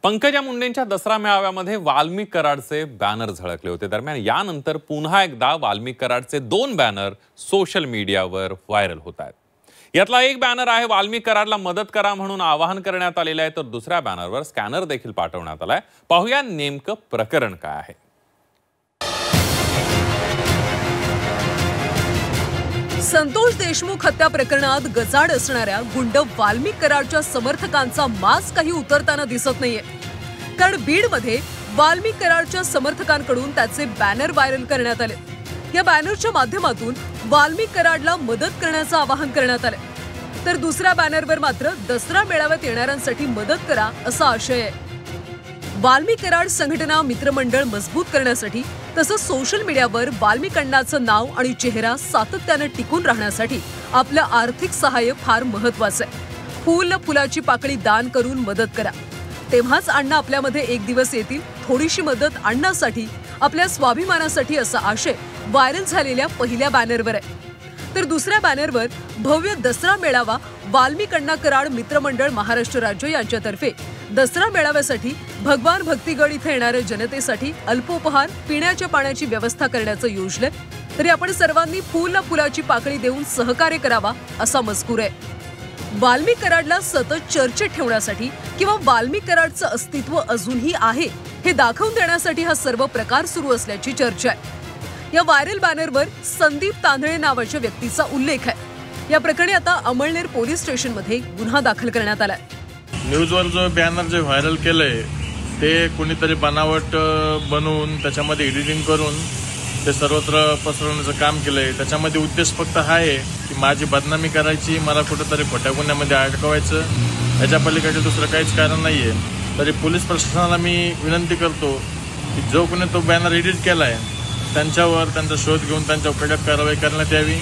Pankaja मुंडेंच्या Dussehra मेळाव्यामध्ये Valmik कराडचे banner झळकले होते। दरम्यान यानंतर पुन्हा एकदा वाल्मिक कराडचे 2 बॅनर सोशल मीडियावर व्हायरल होत आहेत। यातला एक बॅनर आहे वाल्मिक कराडला मदत करा म्हणून आवाहन करण्यात आलेले आहे, तर दुसऱ्या बॅनरवर स्कॅनर देखील पाठवण्यात आलाय। पाहूया नेमकं प्रकरण काय आहे। संतोष देशमुख हत्या प्रकरणात गजाड असणाऱ्या गुंड वाल्मिक कराडच्या समर्थकांचा मास काही उतरताना दिसत नाहीये, कारण बीडमध्ये वाल्मिक कराडच्या समर्थकांकडून त्याचे बॅनर व्हायरल करण्यात आले। या बॅनरच्या माध्यमातून वाल्मिक कराडला मदत करण्याचं आवाहन करण्यात आले, तर दुसऱ्या बॅनरवर मात्र दसरा मेळाव्यात येणाऱ्यांसाठी मदत करा असा आशय आहे। वाल्मिक कराड संघटना मित्रमंडळ मजबूत करण्यासाठी तसंच सोशल मीडियावर वाल्मिक अण्णांचं नाव आणि चेहरा सातत्याने टिकून राहण्यासाठी आपलं आर्थिक सहाय्य फार महत्त्वाचं आहे। फुलाची पाकळी दान करून मदत करा, तेव्हाच अण्णा आपल्यामध्ये एक दिवस येतील। थोडीशी मदत अण्णासाठी, आपल्या स्वाभिमानासाठी असा आशय व्हायरल झालेल्या पहिल्या बॅनरवर आहे। तर दुसऱ्या बॅनरवर भव्य दसरा मेळावा वाल्मिक अण्णा कराड मित्रमंडळ महाराष्ट्र राज्य यांच्यातर्फे दसरा मेळाव्यासाठी भगवान भक्तिगड इथे येणाऱ्या जनतेसाठी अल्पोपहार, पिण्याच्या पाण्याची व्यवस्था करण्याचं योजलंय। तरी आपण सर्वांनी फुलाची पाकळी देऊन सहकार्य करावा असा मजकूर आहे। वाल्मिक कराडला सतत चर्चेत ठेवण्यासाठी किंवा वाल्मिक कराडचं अस्तित्व अजूनही आहे हे दाखवून देण्यासाठी हा सर्व प्रकार सुरू असल्याची चर्चा आहे। या व्हायरल बॅनरवर संदीप तांदळे नावाच्या व्यक्तीचा उल्लेख आहे। या प्रकरणी आता अमळनेर पोलीस स्टेशनमध्ये गुन्हा दाखल करण्यात आलाय। न्यूजवर जो बॅनर जे व्हायरल केलंय ते कोणीतरी बनावट बनवून त्याच्यामध्ये एडिटिंग करून ते सर्वत्र पसरवण्याचं काम केलंय। त्याच्यामध्ये उद्देश फक्त हा आहे की माझी बदनामी करायची, मला कुठेतरी खोट्या गुन्ह्यामध्ये अडकवायचं, याच्या पलीकडे दुसरं काहीच कारण नाहीये। तरी पोलीस प्रशासनाला मी विनंती करतो की जो कोणी तो बॅनर एडिट केलाय त्यांच्यावर त्यांचा शोध घेऊन त्यांच्यावर कडक कारवाई करण्यात यावी।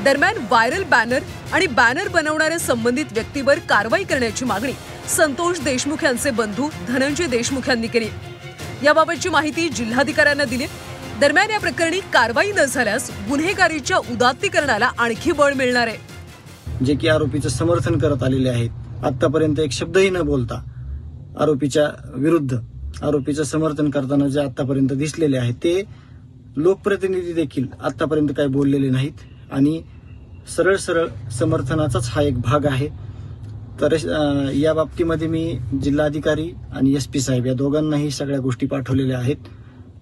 दरम्यान व्हायरल बॅनर आणि बॅनर बनवणाऱ्या संबंधित व्यक्तीवर कारवाई करण्याची मागणी संतोष देशमुख यांचे बंधू धनंजय देशमुख यांनी केली। याबाबतची माहिती जिल्हाधिकाऱ्यांना दिली। दरम्यान या प्रकरणी कारवाई न झाल्यास गुन्हेगारीच्या उदात्तीकरणाला आणखी बळ मिळणार आहे। जे की आरोपीचं समर्थन करत आलेले आहेत, आतापर्यंत एक शब्दही न बोलता आरोपीच्या विरुद्ध आरोपीचं समर्थन करताना जे आतापर्यंत दिसलेले आहेत ते लोकप्रतिनिधी देखील आतापर्यंत काही बोललेले नाहीत आणि सरळ सरळ समर्थनाचाच हा एक भाग आहे। तर या बाबतीमध्ये मी जिल्हाधिकारी आणि SP साहेब या दोघांनाही सगळ्या गोष्टी पाठवलेल्या आहेत।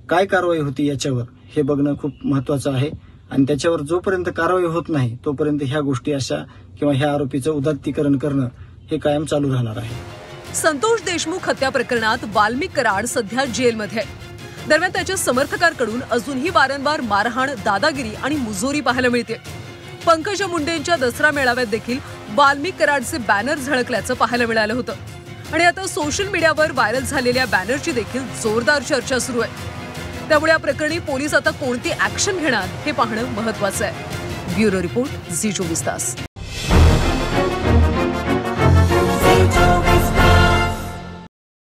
काय कारवाई होती याच्यावर हे बघणं खूप महत्त्वाचं आहे आणि त्याच्यावर जोपर्यंत कारवाई होत नाही तोपर्यंत ह्या गोष्टी अशा किंवा ह्या आरोपीचं उदात्तीकरण करणं हे कायम चालू राहणार आहे। संतोष देशमुख हत्या प्रकरणात वाल्मिक कराड सध्या जेलमध्ये आहे। दरम्यान त्याच्या समर्थकांकडून अजूनही वारंवार मारहाण, दादागिरी आणि मुजोरी पाहायला मिळते। पंकजा मुंडेंच्या दसरा मेळाव्यात देखील वाल्मिक कराडचे बॅनर झळकल्याचं पाहायला मिळालं होतं आणि आता सोशल मीडियावर व्हायरल झालेल्या बॅनरची देखील जोरदार चर्चा सुरू आहे। त्यामुळे या प्रकरणी पोलीस आता कोणती ऍक्शन घेणार हे पाहणं महत्त्वाचं आहे। ब्युरो रिपोर्ट, झी 24 तास।